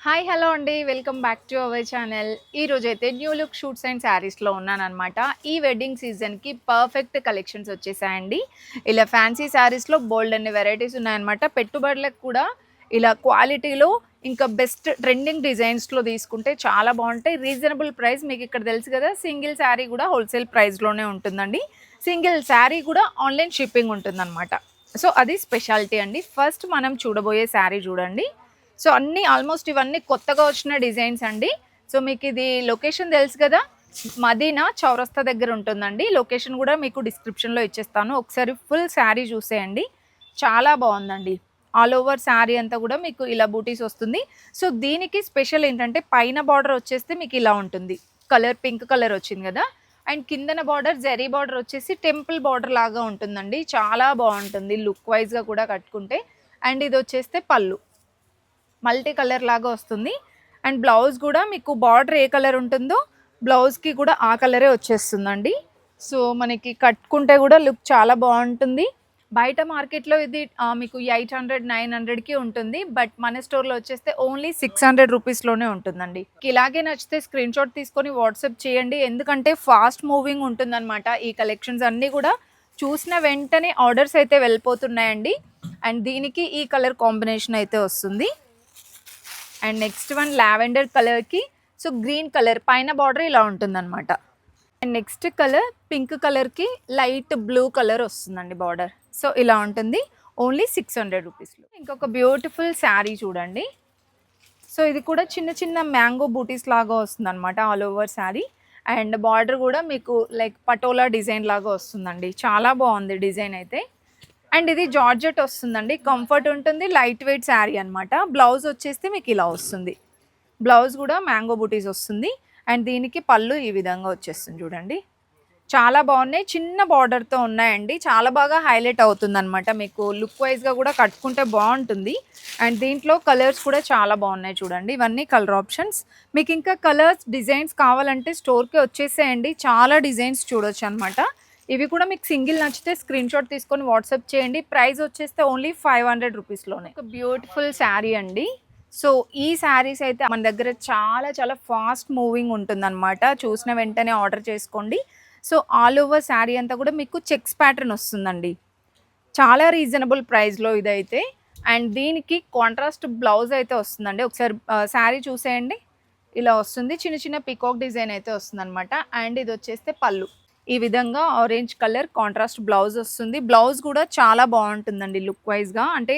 Hi hello అండి, welcome back to our channel. ఈరోజు అయితే న్యూ లుక్ షూట్స్ అండ్ శారీస్లో ఉన్నానమాట. ఈ వెడ్డింగ్ సీజన్కి పర్ఫెక్ట్ కలెక్షన్స్ వచ్చేసాయండి. ఇలా ఫ్యాన్సీ శారీస్లో బోల్డ్ అన్ని వెరైటీస్ ఉన్నాయన్నమాట. పెట్టుబడులకు కూడా ఇలా క్వాలిటీలో ఇంకా బెస్ట్ ట్రెండింగ్ డిజైన్స్లో తీసుకుంటే చాలా బాగుంటాయి. రీజనబుల్ ప్రైస్ మీకు ఇక్కడ తెలుసు కదా. సింగిల్ శారీ కూడా హోల్సేల్ ప్రైస్లోనే ఉంటుందండి. సింగిల్ శారీ కూడా ఆన్లైన్ షిప్పింగ్ ఉంటుందన్నమాట. సో అది స్పెషాలిటీ అండి. ఫస్ట్ మనం చూడబోయే శారీ చూడండి. సో అన్నీ ఆల్మోస్ట్ ఇవన్నీ కొత్తగా వచ్చిన డిజైన్స్ అండి. సో మీకు ఇది లొకేషన్ తెలుసు కదా, మదీనా చౌరస్తా దగ్గర ఉంటుందండి. లొకేషన్ కూడా మీకు డిస్క్రిప్షన్లో ఇచ్చేస్తాను. ఒకసారి ఫుల్ శారీ చూసేయండి, చాలా బాగుందండి. ఆల్ ఓవర్ శారీ అంతా కూడా మీకు ఇలా బూటీస్ వస్తుంది. సో దీనికి స్పెషల్ ఏంటంటే పైన బార్డర్ వచ్చేస్తే మీకు ఇలా ఉంటుంది, కలర్ పింక్ కలర్ వచ్చింది కదా. అండ్ కిందన బార్డర్ జరీ బార్డర్ వచ్చేసి టెంపుల్ బార్డర్ లాగా ఉంటుందండి. చాలా బాగుంటుంది లుక్ వైజ్గా కూడా కట్టుకుంటే. అండ్ ఇది వచ్చేస్తే పళ్ళు మల్టీ కలర్ లాగా వస్తుంది. అండ్ బ్లౌజ్ కూడా మీకు బార్డర్ ఏ కలర్ ఉంటుందో బ్లౌజ్కి కూడా ఆ కలరే వచ్చేస్తుందండి. సో మనకి కట్టుకుంటే కూడా లుక్ చాలా బాగుంటుంది. బయట మార్కెట్లో ఇది మీకు 800-900కి ఉంటుంది. బట్ మన స్టోర్లో వచ్చేస్తే ఓన్లీ 600 రూపీస్లోనే ఉంటుందండి. ఇలాగే నచ్చితే స్క్రీన్ షాట్ తీసుకొని వాట్సాప్ చేయండి, ఎందుకంటే ఫాస్ట్ మూవింగ్ ఉంటుందన్నమాట. ఈ కలెక్షన్స్ అన్నీ కూడా చూసిన వెంటనే ఆర్డర్స్ అయితే వెళ్ళిపోతున్నాయండి. అండ్ దీనికి ఈ కలర్ కాంబినేషన్ అయితే వస్తుంది. అండ్ నెక్స్ట్ వన్ లావెండర్ కలర్కి సో గ్రీన్ కలర్ పైన బార్డర్ ఇలా ఉంటుందన్నమాట. అండ్ నెక్స్ట్ కలర్ పింక్ కలర్కి లైట్ బ్లూ కలర్ వస్తుందండి బార్డర్. సో ఇలా ఉంటుంది, ఓన్లీ 600 రూపీస్లో. ఇంకొక బ్యూటిఫుల్ శారీ చూడండి. సో ఇది కూడా చిన్న చిన్న మ్యాంగో బూటీస్ లాగా వస్తుంది అనమాట all over sari. And border కూడా మీకు లైక్ పటోలా డిజైన్ లాగా వస్తుందండి. చాలా బాగుంది డిజైన్ అయితే. అండ్ ఇది జార్జెట్ వస్తుందండి, కంఫర్ట్ ఉంటుంది, లైట్ వెయిట్ శారీ అనమాట. బ్లౌజ్ వచ్చేస్తే మీకు ఇలా వస్తుంది, బ్లౌజ్ కూడా మ్యాంగో బూటీస్ వస్తుంది. అండ్ దీనికి పళ్ళు ఈ విధంగా వచ్చేస్తుంది చూడండి. చాలా బాగున్నాయి, చిన్న బార్డర్తో ఉన్నాయండి. చాలా బాగా హైలైట్ అవుతుంది అనమాట, మీకు లుక్ వైజ్గా కూడా కట్టుకుంటే బాగుంటుంది. అండ్ దీంట్లో కలర్స్ కూడా చాలా బాగున్నాయి చూడండి. ఇవన్నీ కలర్ ఆప్షన్స్. మీకు ఇంకా కలర్స్ డిజైన్స్ కావాలంటే స్టోర్కి వచ్చేసేయండి, చాలా డిజైన్స్ చూడొచ్చు అనమాట. ఇవి కూడా మీకు సింగిల్ నచ్చితే స్క్రీన్ షాట్ తీసుకొని వాట్సాప్ చేయండి. ప్రైస్ వచ్చేస్తే ఓన్లీ 500 రూపీస్లోనే. ఒక బ్యూటిఫుల్ శారీ అండి. సో ఈ శారీస్ అయితే మన దగ్గర చాలా చాలా ఫాస్ట్ మూవింగ్ ఉంటుందన్నమాట. చూసిన వెంటనే ఆర్డర్ చేసుకోండి. సో ఆల్ ఓవర్ శారీ అంతా కూడా మీకు చెక్స్ ప్యాటర్న్ వస్తుందండి, చాలా రీజనబుల్ ప్రైస్లో ఇదైతే. అండ్ దీనికి కాంట్రాస్ట్ బ్లౌజ్ అయితే వస్తుందండి. ఒకసారి శారీ చూసేయండి, ఇలా వస్తుంది. చిన్న చిన్న పికాక్ డిజైన్ అయితే వస్తుందన్నమాట. అండ్ ఇది వచ్చేస్తే పళ్ళు ఈ విధంగా ఆరెంజ్ కలర్ కాంట్రాస్ట్ బ్లౌజ్ వస్తుంది. బ్లౌజ్ కూడా చాలా బాగుంటుందండి లుక్ వైజ్గా, అంటే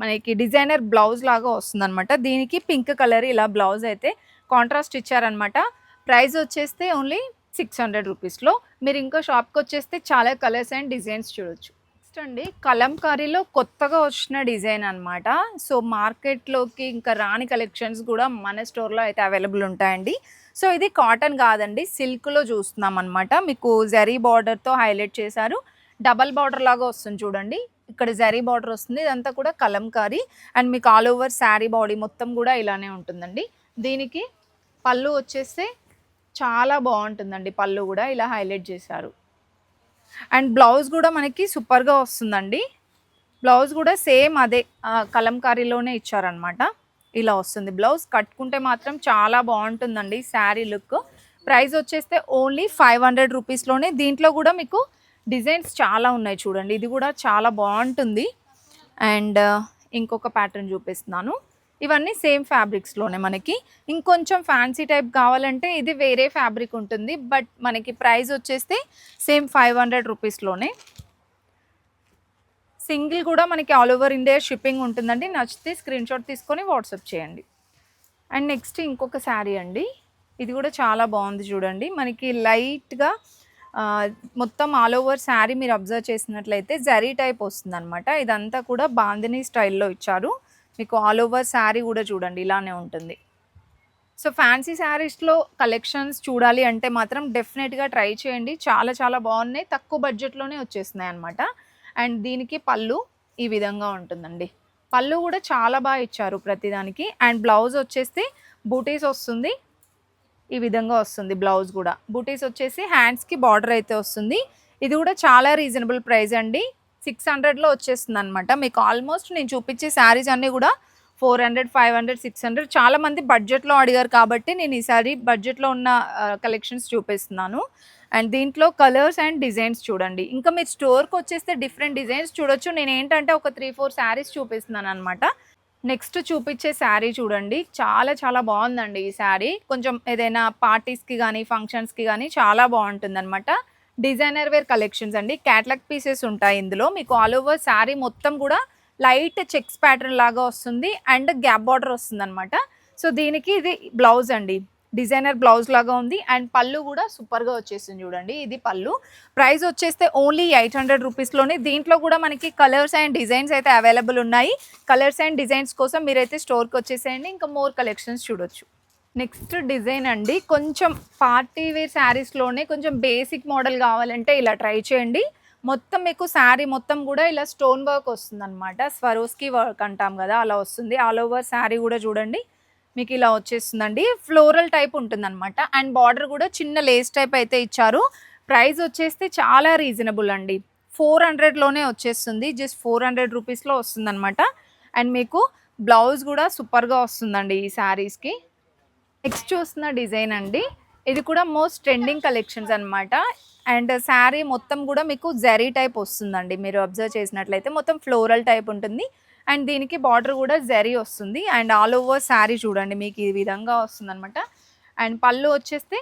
మనకి డిజైనర్ బ్లౌజ్ లాగా వస్తుందన్నమాట. దీనికి పింక్ కలర్ ఇలా బ్లౌజ్ అయితే కాంట్రాస్ట్ ఇచ్చారనమాట. ప్రైస్ వచ్చేస్తే ఓన్లీ 600 రూపీస్లో. మీరు ఇంకో షాప్కి వచ్చేస్తే చాలా కలర్స్ అండ్ డిజైన్స్ చూడొచ్చు. నెక్స్ట్ అండి కలంకారీలో కొత్తగా వచ్చిన డిజైన్ అనమాట. సో మార్కెట్లోకి ఇంకా రాని కలెక్షన్స్ కూడా మన స్టోర్లో అయితే అవైలబుల్ ఉంటాయండి. సో ఇది కాటన్ కాదండి, సిల్క్లో చూస్తున్నాం అనమాట. మీకు జరీ బార్డర్తో హైలైట్ చేశారు, డబల్ బార్డర్ లాగా వస్తుంది చూడండి. ఇక్కడ జరీ బార్డర్ వస్తుంది, ఇదంతా కూడా కలంకారీ. అండ్ మీకు ఆల్ ఓవర్ శారీ బాడీ మొత్తం కూడా ఇలానే ఉంటుందండి. దీనికి పళ్ళు వచ్చేస్తే చాలా బాగుంటుందండి, పళ్ళు కూడా ఇలా హైలైట్ చేశారు. అండ్ బ్లౌజ్ కూడా మనకి సూపర్గా వస్తుందండి. బ్లౌజ్ కూడా సేమ్ అదే కలంకారీలోనే ఇచ్చారనమాట. ఇలా వస్తుంది బ్లౌజ్. కట్టుకుంటే మాత్రం చాలా బాగుంటుందండి శారీ లుక్. ప్రైస్ వచ్చేస్తే ఓన్లీ 500 రూపీస్లోనే. దీంట్లో కూడా మీకు డిజైన్స్ చాలా ఉన్నాయి చూడండి, ఇది కూడా చాలా బాగుంటుంది. అండ్ ఇంకొక ప్యాటర్న్ చూపిస్తున్నాను. ఇవన్నీ సేమ్ ఫ్యాబ్రిక్స్లోనే మనకి. ఇంకొంచెం ఫ్యాన్సీ టైప్ కావాలంటే ఇది వేరే ఫ్యాబ్రిక్ ఉంటుంది, బట్ మనకి ప్రైస్ వచ్చేస్తే సేమ్ 500 రూపీస్లోనే. సింగిల్ కూడా మనకి ఆల్ ఓవర్ ఇండియా షిప్పింగ్ ఉంటుందండి. నచ్చితే స్క్రీన్ షాట్ తీసుకొని వాట్సాప్ చేయండి. అండ్ నెక్స్ట్ ఇంకొక శారీ అండి, ఇది కూడా చాలా బాగుంది చూడండి. మనకి లైట్గా మొత్తం ఆల్ ఓవర్ శారీ మీరు అబ్జర్వ్ చేసినట్లయితే జరీ టైప్ వస్తుందన్నమాట. ఇదంతా కూడా బాందినీ స్టైల్లో ఇచ్చారు. మీకు ఆల్ ఓవర్ శారీ కూడా చూడండి ఇలానే ఉంటుంది. సో ఫ్యాన్సీ శారీస్లో కలెక్షన్స్ చూడాలి అంటే మాత్రం డెఫినెట్గా ట్రై చేయండి, చాలా చాలా బాగున్నాయి, తక్కువ బడ్జెట్లోనే వచ్చేస్తున్నాయి అనమాట. అండ్ దీనికి పళ్ళు ఈ విధంగా ఉంటుందండి. పళ్ళు కూడా చాలా బాగా ఇచ్చారు ప్రతిదానికి. అండ్ బ్లౌజ్ వచ్చేసి బూటీస్ వస్తుంది, ఈ విధంగా వస్తుంది బ్లౌజ్ కూడా. బూటీస్ వచ్చేసి హ్యాండ్స్కి బార్డర్ అయితే వస్తుంది. ఇది కూడా చాలా రీజనబుల్ ప్రైస్ అండి, 600లో వచ్చేస్తుంది అనమాట. మీకు ఆల్మోస్ట్ నేను చూపించే శారీస్ అన్నీ కూడా 400, 500, 600 చాలామంది బడ్జెట్‌లో అడిగారు కాబట్టి నేను ఈసారి బడ్జెట్‌లో ఉన్న కలెక్షన్స్ చూపిస్తున్నాను. అండ్ దీంట్లో కలర్స్ అండ్ డిజైన్స్ చూడండి. ఇంకా మీరు స్టోర్‌కొచ్చేస్తే డిఫరెంట్ డిజైన్స్ చూడొచ్చు. నేనేంటంటే ఒక 3, 4 శారీస్ చూపిస్తున్నాననమాట. నెక్స్ట్ చూపిచ్చే శారీ చూడండి. చాలా చాలా బావుందండి ఈ శారీ. కొంచెం ఏదైనా పార్టీస్‌కి గానీ, ఫంక్షన్స్‌కి గానీ చాలా బావుంటుందనమాట. డిజైనర్ వేర్ కలెక్షన్స్ అండి. క్యాటలాగ్ పీసెస్ ఉంటాయి ఇందులో. మీకు ఆల్ ఓవర్ శారీ మొత్తం గూడా లైట్ చెక్స్ ప్యాటర్న్ లాగా వస్తుంది. అండ్ గ్యాప్ బార్డర్ వస్తుందనమాట. సో, దీనికి ఇది బ్లౌజ్ అండి. డిజైనర్ బ్లౌజ్ లాగా ఉంది. అండ్ పళ్ళు గూడా సూపర్‌గా వచ్చేసింది చూడండి. ఇది పళ్ళు. ప్రైస్ వచ్చేస్తే ఓన్లీ 800 రూపీస్‌లోనే. దీంట్లో గూడా మనకి కలర్స్ అండ్ డిజైన్స్ అయితే అవైలబుల్ ఉన్నాయి. కలర్స్ అండ్ డిజైన్స్ కోసం మీరైతే స్టోర్‌కి వచ్చేసేయండి. ఇంకా మోర్ కలెక్షన్స్ చూడొచ్చు. నెక్స్ట్ డిజైన్ అండి. కొంచెం పార్టీ వేర్ శారీస్‌లోనే కొంచెం బేసిక్ మోడల్ కావాలంటే ఇలా ట్రై చేయండి. మొత్తం మీకు శారీ మొత్తం గూడా ఇలా స్టోన్ వర్క్ వస్తుందనమాట. స్వరోస్కి వర్క్ అంటాం గదా! అలా వస్తుంది. ఆల్ ఓవర్ శారీ గూడా చూడండి. మీకు ఇలా వచ్చేస్తుందండి. ఫ్లోరల్ టైప్ ఉంటుందనమాట. అండ్ బార్డర్ గూడా చిన్న లేస్ టైప్ అయితే ఇచ్చారు. ప్రైస్ వచ్చేస్తే చాలా రీజనబుల్ అండి. 400లోనే వచ్చేస్తుంది. జస్ట్ 400 రూపీస్‌లో వస్తుందనమాట. అండ్ మీకు బ్లౌజ్ గూడా సూపర్‌గా వస్తుందండి ఈ శారీస్‌కి. నెక్స్ట్ చూస్తున్న డిజైన్ అండి. ఇది కూడా మోస్ట్ ట్రెండింగ్ కలెక్షన్స్ అనమాట. అండ్ శారీ మొత్తం గూడా మీకు జరీ టైప్ వస్తుందండి. మీరు అబ్జర్వ్ చేసినట్లయితే మొత్తం ఫ్లోరల్ టైప్ ఉంటుంది. అండ్ దీనికి బార్డర్ గూడా జరీ వస్తుంది. అండ్ ఆల్ ఓవర్ శారీ చూడండి మీకు ఈ విధంగా వస్తుందనమాట. అండ్ పళ్ళు వచ్చేస్తే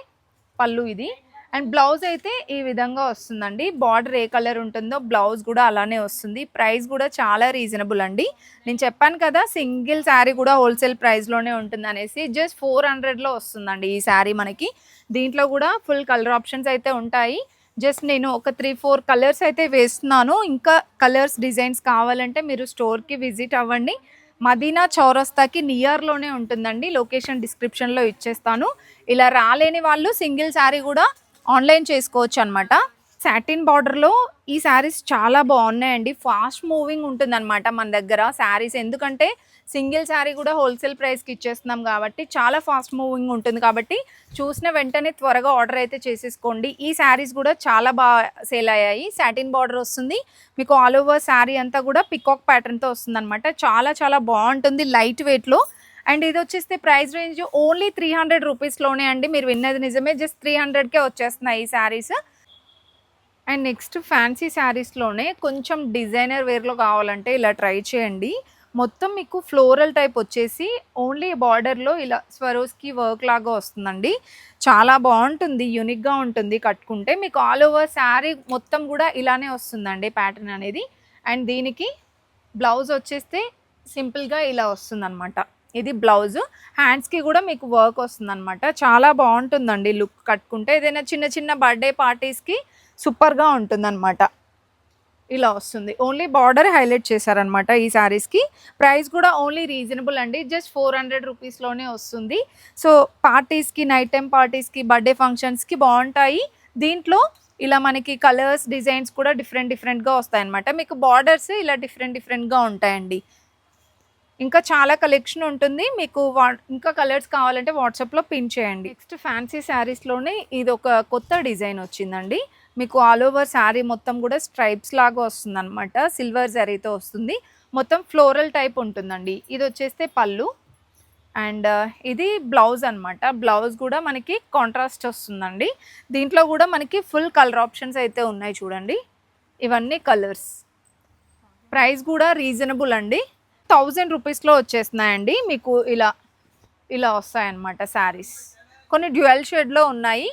పళ్ళు ఇది. అండ్ బ్లౌజ్ అయితే ఈ విధంగా వస్తుందండి. బార్డర్ ఏ కలర్ ఉంటుందో బ్లౌజ్ కూడా అలానే వస్తుంది. ప్రైస్ కూడా చాలా రీజనబుల్ అండి. నేను చెప్పాను కదా సింగిల్ శారీ కూడా హోల్సేల్ ప్రైస్‌లోనే ఉంటుందనేసి. జస్ట్ 400లో వస్తుందండి ఈ శారీ మనకి. దీంట్లో కూడా ఫుల్ కలర్ ఆప్షన్స్ అయితే ఉంటాయి. జస్ట్ నేను ఒక 3, 4 కలర్స్ అయితే వేస్తున్నాను. ఇంకా కలర్స్, డిజైన్స్ కావాలంటే మీరు స్టోర్‌కి విజిట్ అవ్వండి. మదీనా చౌరస్తాకి నియర్‌లోనే ఉంటుందండి. లొకేషన్ డిస్క్రిప్షన్‌లో ఇచ్చేస్తాను. ఇలా రాలేని వాళ్ళు సింగిల్ శారీ కూడా ఆన్‌లైన్ చేసుకోవచ్చనమాట. సాటిన్ బార్డర్‌లో ఈ శారీస్ చాలా బాగున్నాయండి. ఫాస్ట్ మూవింగ్ ఉంటుందనమాట మన దగ్గర శారీస్. ఎందుకంటే సింగిల్ శారీ కూడా హోల్సేల్ ప్రైస్‌కి ఇచ్చేస్తున్నాం కాబట్టి చాలా ఫాస్ట్ మూవింగ్ ఉంటుంది కాబట్టి చూసిన వెంటనే త్వరగా ఆర్డర్ అయితే చేసేసుకోండి. ఈ శారీస్ కూడా చాలా సేల్ అయ్యాయి. సాటిన్ బార్డర్ వస్తుంది. మీకు ఆల్ ఓవర్ శారీ అంతా కూడా పికాక్ ప్యాటర్న్‌తో వస్తుందనమాట. చాలా చాలా బాగుంటుంది లైట్ వెయిట్‌లో. అండ్ ఇది వచ్చేస్తే ప్రైస్ రేంజ్ ఓన్లీ 300 రూపీస్‌లోనే అండి. మీరు విన్నది నిజమే. జస్ట్ 300కే వచ్చేస్తున్నాయి ఈ శారీస్. అండ్ నెక్స్ట్ ఫ్యాన్సీ శారీస్‌లోనే కొంచెం డిజైనర్ వేర్‌లో కావాలంటే ఇలా ట్రై చేయండి. మొత్తం మీకు ఫ్లోరల్ టైప్ వచ్చేసి ఓన్లీ బార్డర్‌లో ఇలా స్వరోస్కి వర్క్ లాగా వస్తుందండి. చాలా బాగుంటుంది. యూనిక్‌గా ఉంటుంది కట్టుకుంటే. మీకు ఆల్ ఓవర్ శారీ మొత్తం కూడా ఇలానే వస్తుందండి ప్యాటర్న్ అనేది. అండ్ దీనికి బ్లౌజ్ వచ్చేస్తే సింపుల్‌గా ఇలా వస్తుందనమాట. ఇది బ్లౌజు. హ్యాండ్స్‌కి కూడా మీకు వర్క్ వస్తుందనమాట. చాలా బాగుంటుందండి లుక్ కట్టుకుంటే. ఏదైనా చిన్న చిన్న బర్త్‌డే పార్టీస్‌కి సూపర్‌గా ఉంటుందనమాట. ఇలా వస్తుంది. ఓన్లీ బార్డర్ హైలైట్ చేశారనమాట ఈ శారీస్‌కి. ప్రైస్ కూడా ఓన్లీ రీజనబుల్ అండి. జస్ట్ 400 రూపీస్‌లోనే వస్తుంది. సో, పార్టీస్‌కి, నైట్ టైమ్ పార్టీస్‌కి, బర్త్‌డే ఫంక్షన్స్‌కి బావుంటాయి. దీంట్లో ఇలా మనకి కలర్స్, డిజైన్స్ కూడా డిఫరెంట్ డిఫరెంట్‌గా వస్తాయన్నమాట. మీకు బార్డర్స్ ఇలా డిఫరెంట్ డిఫరెంట్‌గా ఉంటాయండి. ఇంకా చాలా కలెక్షన్ ఉంటుంది. మీకు ఇంకా కలర్స్ కావాలంటే వాట్సాప్‌లో పిన్ చేయండి. నెక్స్ట్ ఫ్యాన్సీ శారీస్‌లోనే ఇదొక కొత్త డిజైన్ వచ్చిందండి. మీకు ఆల్ ఓవర్ శారీ మొత్తం కూడా స్ట్రైప్స్ లాగా వస్తుందనమాట. సిల్వర్ జరీతో వస్తుంది. మొత్తం ఫ్లోరల్ టైప్ ఉంటుందండి. ఇది వచ్చేస్తే పళ్ళు. అండ్ ఇది బ్లౌజ్ అనమాట. బ్లౌజ్ కూడా మనకి కాంట్రాస్ట్ వస్తుందండి. దీంట్లో కూడా మనకి ఫుల్ కలర్ ఆప్షన్స్ అయితే ఉన్నాయి చూడండి. ఇవన్నీ కలర్స్. ప్రైస్ కూడా రీజనబుల్ అండి. 1000 రూపీస్‌లో వచ్చేస్తున్నాయండి. మీకు ఇలా ఇలా వస్తాయన్నమాట శారీస్. కొన్ని డ్యూయల్ షేడ్‌లో ఉన్నాయి.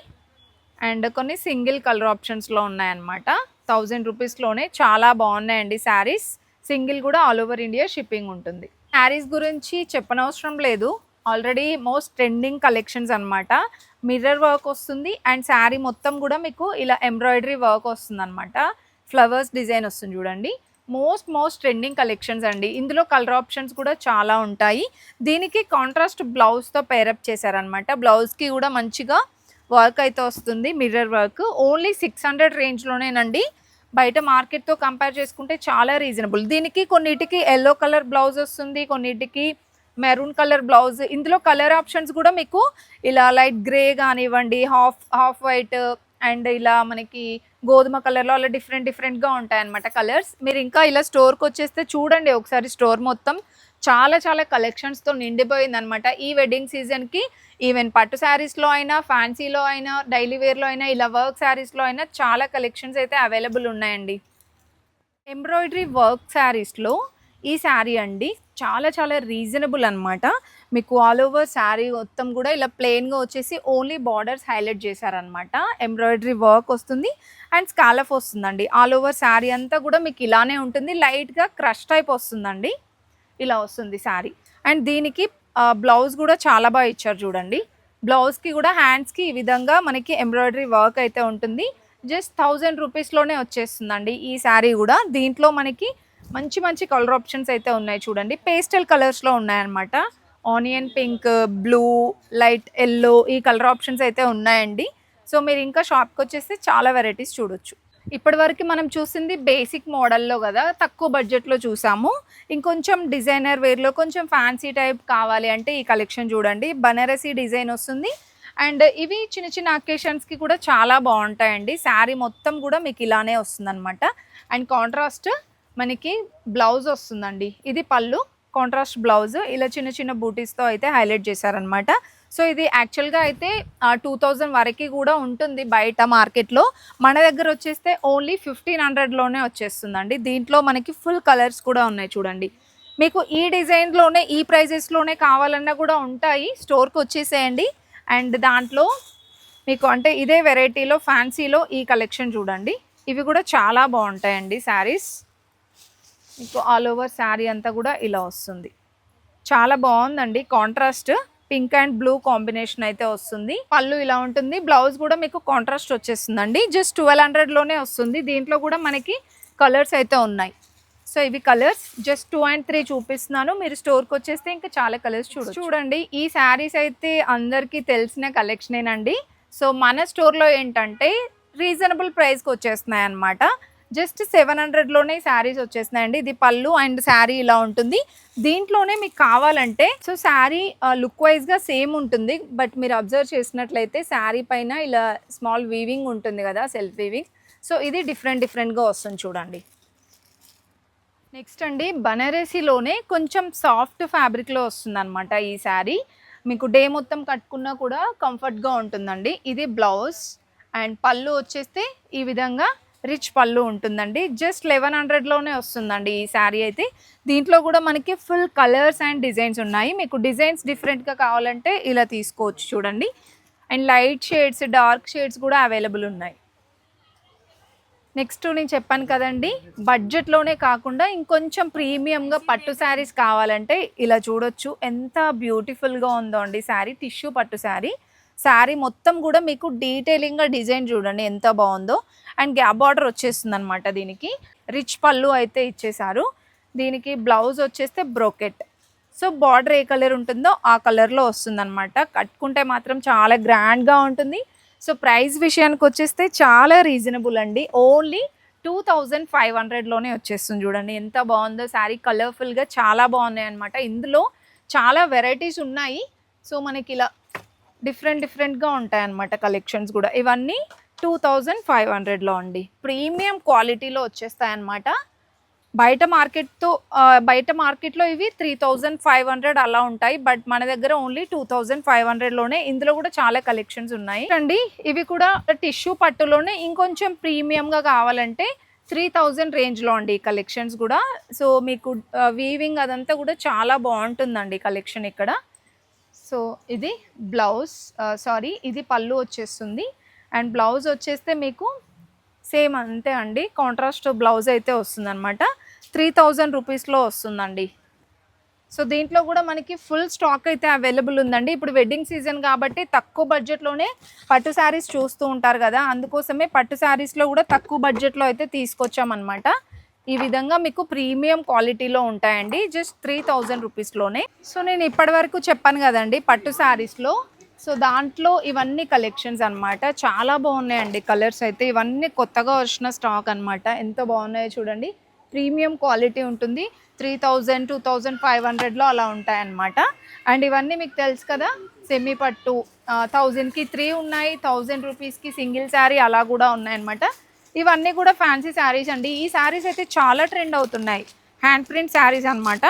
అండ్ కొన్ని సింగిల్ కలర్ ఆప్షన్స్‌లో ఉన్నాయన్నమాట. 1000 రూపీస్‌లోనే చాలా బాగున్నాయండి శారీస్. సింగిల్ కూడా ఆల్ ఓవర్ ఇండియా షిప్పింగ్ ఉంటుంది. శారీస్ గురించి చెప్పనవసరం లేదు. ఆల్రెడీ మోస్ట్ ట్రెండింగ్ కలెక్షన్స్ అనమాట. మిర్రర్ వర్క్ వస్తుంది. అండ్ శారీ మొత్తం కూడా మీకు ఇలా ఎంబ్రాయిడరీ వర్క్ వస్తుందన్నమాట. ఫ్లవర్స్ డిజైన్ వస్తుంది చూడండి. మోస్ట్ ట్రెండింగ్ కలెక్షన్స్ అండి. ఇందులో కలర్ ఆప్షన్స్ కూడా చాలా ఉంటాయి. దీనికి కాంట్రాస్ట్ బ్లౌజ్తో పేరప్ చేశారనమాట. బ్లౌజ్కి కూడా మంచిగా వర్క్ అయితే వస్తుంది. Mirror work only 600 రేంజ్లోనేనండి. బయట మార్కెట్తో కంపేర్ చేసుకుంటే చాలా రీజనబుల్. దీనికి కొన్నిటికి ఎల్లో కలర్ బ్లౌజ్ వస్తుంది, కొన్నిటికి మెరూన్ కలర్ బ్లౌజ్. ఇందులో కలర్ ఆప్షన్స్ కూడా మీకు ఇలా లైట్ గ్రే కానివ్వండి, హాఫ్ వైట్ అండ్ ఇలా మనకి గోధుమ కలర్లో అలా డిఫరెంట్గా ఉంటాయన్నమాట కలర్స్. మీరు ఇంకా ఇలా స్టోర్కి వచ్చేస్తే చూడండి ఒకసారి స్టోర్ మొత్తం. చాలా చాలా కలెక్షన్స్తో నిండిపోయిందనమాట ఈ వెడ్డింగ్ సీజన్కి. ఈవెన్ పట్టు శారీస్లో అయినా, ఫ్యాన్సీలో అయినా, డైలీ వేర్లో అయినా, ఇలా వర్క్ శారీస్లో అయినా చాలా కలెక్షన్స్ అయితే అవైలబుల్ ఉన్నాయండి. ఎంబ్రాయిడరీ వర్క్ శారీస్లో ఈ శారీ అండి చాలా చాలా రీజనబుల్ అనమాట. మీకు ఆల్ ఓవర్ శారీ మొత్తం కూడా ఇలా ప్లెయిన్గా వచ్చేసి ఓన్లీ బార్డర్స్ హైలైట్ చేశారనమాట. ఎంబ్రాయిడరీ వర్క్ వస్తుంది అండ్ స్కాలఫ్ వస్తుందండి. ఆల్ ఓవర్ శారీ అంతా కూడా మీకు ఇలానే ఉంటుంది. లైట్గా క్రష్ టైప్ వస్తుందండి. ఇలా వస్తుంది శారీ. అండ్ దీనికి బ్లౌజ్ కూడా చాలా బాగా ఇచ్చారు చూడండి. బ్లౌజ్కి కూడా హ్యాండ్స్కి ఈ విధంగా మనకి ఎంబ్రాయిడరీ వర్క్ అయితే ఉంటుంది. జస్ట్ 1000 రూపీస్లోనే వచ్చేస్తుందండి ఈ శారీ కూడా. దీంట్లో మనకి మంచి మంచి కలర్ ఆప్షన్స్ అయితే ఉన్నాయి చూడండి. పేస్టల్ కలర్స్లో ఉన్నాయన్నమాట. Onion pink, blue, light yellow ఈ కలర్ ఆప్షన్స్ అయితే ఉన్నాయండి. సో మీరు ఇంకా షాప్కి వచ్చేస్తే చాలా వెరైటీస్ చూడొచ్చు. ఇప్పటి వరకు మనం చూసింది బేసిక్ మోడల్లో కదా, తక్కువ బడ్జెట్లో చూసాము. ఇంకొంచెం డిజైనర్ వేర్లో కొంచెం ఫ్యాన్సీ టైప్ కావాలి అంటే ఈ కలెక్షన్ చూడండి. బనారసీ డిజైన్ వస్తుంది అండ్ ఇవి చిన్న చిన్న అకేషన్స్కి కూడా చాలా బాగుంటాయండి. శారీ మొత్తం కూడా మీకు ఇలానే వస్తుందన్నమాట. అండ్ కాంట్రాస్ట్ మనకి బ్లౌజ్ వస్తుందండి. ఇది పళ్ళు, కాంట్రాస్ట్ బ్లౌజ్ ఇలా చిన్న చిన్న బూటీస్తో అయితే హైలైట్ చేశారనమాట. సో ఇది యాక్చువల్గా అయితే 2000 వరకు కూడా ఉంటుంది బయట మార్కెట్లో. మన దగ్గర వచ్చేస్తే ఓన్లీ 1500లోనే వచ్చేస్తుందండి. దీంట్లో మనకి ఫుల్ కలర్స్ కూడా ఉన్నాయి చూడండి. మీకు ఈ డిజైన్లోనే ఈ ప్రైజెస్లోనే కావాలన్నా కూడా ఉంటాయి. స్టోర్కి వచ్చేసేయండి. అండ్ దాంట్లో మీకు అంటే ఇదే వెరైటీలో ఫ్యాన్సీలో ఈ కలెక్షన్ చూడండి. ఇవి కూడా చాలా బాగుంటాయండి శారీస్. మీకు ఆల్ ఓవర్ శారీ అంతా కూడా ఇలా వస్తుంది. చాలా బాగుందండి. Contrast pink and blue combination అయితే వస్తుంది. పళ్ళు ఇలా ఉంటుంది. బ్లౌజ్ కూడా మీకు కాంట్రాస్ట్ వచ్చేస్తుందండి. జస్ట్ 1200లోనే వస్తుంది. దీంట్లో కూడా మనకి కలర్స్ అయితే ఉన్నాయి. సో ఇవి కలర్స్ జస్ట్ 2 and 3 చూపిస్తున్నాను. మీరు స్టోర్కి వచ్చేస్తే ఇంకా చాలా కలర్స్ చూడండి. ఈ శారీస్ అయితే అందరికీ తెలిసిన కలెక్షనేనండి. సో మన స్టోర్లో ఏంటంటే రీజనబుల్ ప్రైస్కి వచ్చేస్తున్నాయి అన్నమాట. జస్ట్ 700లోనే శారీస్ వచ్చేస్తున్నాయండి. ఇది పళ్ళు అండ్ శారీ ఇలా ఉంటుంది. దీంట్లోనే మీకు కావాలంటే సో శారీ లుక్ వైజ్గా సేమ్ ఉంటుంది. బట్ మీరు అబ్జర్వ్ చేసినట్లయితే శారీ పైన ఇలా స్మాల్ వీవింగ్ ఉంటుంది కదా, సెల్ఫ్ వీవింగ్. సో ఇది డిఫరెంట్గా వస్తుంది చూడండి. నెక్స్ట్ అండి బనారసీలోనే కొంచెం సాఫ్ట్ ఫ్యాబ్రిక్లో వస్తుంది అనమాట ఈ శారీ. మీకు డే మొత్తం కట్టుకున్నా కూడా కంఫర్ట్గా ఉంటుందండి. ఇది బ్లౌజ్ అండ్ పళ్ళు వచ్చేస్తే ఈ విధంగా రిచ్ పళ్ళు ఉంటుందండి. జస్ట్ 1100లోనే వస్తుందండి ఈ శారీ అయితే. దీంట్లో కూడా మనకి ఫుల్ కలర్స్ అండ్ డిజైన్స్ ఉన్నాయి. మీకు డిజైన్స్ డిఫరెంట్గా కావాలంటే ఇలా తీసుకోవచ్చు చూడండి. And light shades, dark shades కూడా అవైలబుల్ ఉన్నాయి. నెక్స్ట్ నేను చెప్పాను కదండి, బడ్జెట్లోనే కాకుండా ఇంకొంచెం ప్రీమియంగా పట్టు శారీస్ కావాలంటే ఇలా చూడొచ్చు. ఎంత బ్యూటిఫుల్గా ఉందో అండి శారీ. టిష్యూ పట్టు శారీ. శారీ మొత్తం కూడా మీకు డీటెయిలింగ్గా డిజైన్ చూడండి ఎంత బాగుందో. అండ్ గ్యాప్ బార్డర్ వచ్చేస్తుంది అనమాట. దీనికి రిచ్ పళ్ళు అయితే ఇచ్చేసారు. దీనికి బ్లౌజ్ వచ్చేస్తే బ్రోకెట్. సో బార్డర్ ఏ కలర్ ఉంటుందో ఆ కలర్లో వస్తుంది అనమాట. కట్టుకుంటే మాత్రం చాలా గ్రాండ్గా ఉంటుంది. సో ప్రైస్ విషయానికి వచ్చేస్తే చాలా రీజనబుల్ అండి. ఓన్లీ 2500లోనే వచ్చేస్తుంది చూడండి ఎంత బాగుందో శారీ. కలర్ఫుల్గా చాలా బాగున్నాయి అనమాట. ఇందులో చాలా వెరైటీస్ ఉన్నాయి. సో మనకి ఇలా డిఫరెంట్గా ఉంటాయి అన్నమాట కలెక్షన్స్ కూడా. ఇవన్నీ 2500లో అండి. ప్రీమియం క్వాలిటీలో వచ్చేస్తాయి అన్నమాట. బయట మార్కెట్లో ఇవి 3500 అలా ఉంటాయి. బట్ మన దగ్గర ఓన్లీ 2500లోనే. ఇందులో కూడా చాలా కలెక్షన్స్ ఉన్నాయి అండి. ఇవి కూడా టిష్యూ పట్టులోనే ఇంకొంచెం ప్రీమియంగా కావాలంటే 3000 రేంజ్లో అండి ఈ కలెక్షన్స్ కూడా. సో మీకు వీవింగ్ అదంతా కూడా చాలా బాగుంటుందండి కలెక్షన్ ఇక్కడ. సో ఇది బ్లౌజ్, ఇది పళ్ళు వచ్చేస్తుంది. అండ్ బ్లౌజ్ వచ్చేస్తే మీకు సేమ్ అంతే అండి. కాంట్రాస్ట్ బ్లౌజ్ అయితే వస్తుంది అనమాట. 3000 రూపీస్లో వస్తుందండి. సో దీంట్లో కూడా మనకి ఫుల్ స్టాక్ అయితే అవైలబుల్ ఉందండి. ఇప్పుడు వెడ్డింగ్ సీజన్ కాబట్టి తక్కువ బడ్జెట్లోనే పట్టు శారీస్ చూస్తూ ఉంటారు కదా, అందుకోసమే పట్టు శారీస్లో కూడా తక్కువ బడ్జెట్లో అయితే తీసుకొచ్చామన్నమాట. ఈ విధంగా మీకు ప్రీమియం క్వాలిటీలో ఉంటాయండి. జస్ట్ 3000 రూపీస్లోనే. సో నేను ఇప్పటి వరకు చెప్పాను కదండి పట్టు శారీస్లో. సో దాంట్లో ఇవన్నీ కలెక్షన్స్ అనమాట. చాలా బాగున్నాయండి కలర్స్ అయితే. ఇవన్నీ కొత్తగా వచ్చిన స్టాక్ అనమాట. ఎంత బాగున్నాయో చూడండి. ప్రీమియం క్వాలిటీ ఉంటుంది. 3000, 2500లో అలా ఉంటాయన్నమాట. అండ్ ఇవన్నీ మీకు తెలుసు కదా, సెమీ పట్టు 1000కి 3 ఉన్నాయి, 1000 రూపీస్కి సింగిల్ శారీ అలా కూడా ఉన్నాయన్నమాట. ఇవన్నీ కూడా ఫ్యాన్సీ శారీస్ అండి. ఈ శారీస్ అయితే చాలా ట్రెండ్ అవుతున్నాయి. హ్యాండ్ ప్రింట్ శారీస్ అనమాట.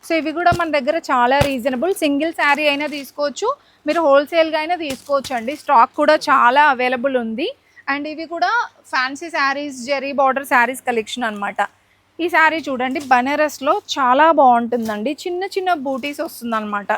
సో ఇవి కూడా మన దగ్గర చాలా రీజనబుల్, సింగిల్ శారీ అయినా తీసుకోవచ్చు, మీరు హోల్సేల్గా అయినా తీసుకోవచ్చు అండి. స్టాక్ కూడా చాలా అవైలబుల్ ఉంది. అండ్ ఇవి కూడా fancy saris, zari border saris collection అనమాట. ఈ శారీ చూడండి, బనారస్లో చాలా బాగుంటుందండి. చిన్న చిన్న బూటీస్ వస్తుందన్నమాట.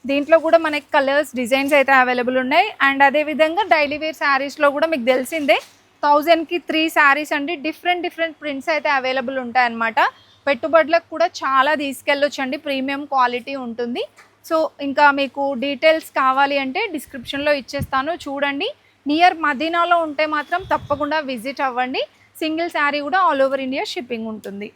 దీంట్లో కూడా మనకి కలర్స్, డిజైన్స్ అయితే అవైలబుల్ ఉన్నాయి. అండ్ అదేవిధంగా డైలీ వేర్ శారీస్లో కూడా మీకు తెలిసిందే 1000కి 3 శారీస్ అండి. డిఫరెంట్ డిఫరెంట్ ప్రింట్స్ అయితే అవైలబుల్ ఉంటాయన్నమాట. పెట్టుబడులకు కూడా చాలా తీసుకెళ్ళొచ్చండి, ప్రీమియం క్వాలిటీ ఉంటుంది. సో ఇంకా మీకు డీటెయిల్స్ కావాలి అంటే డిస్క్రిప్షన్లో ఇచ్చేస్తాను, చూడండి. నియర్ మదీనాలో ఉంటే మాత్రం తప్పకుండా విజిట్ అవ్వండి. సింగిల్ శారీ కూడా ఆల్ ఓవర్ ఇండియా షిప్పింగ్ ఉంటుంది.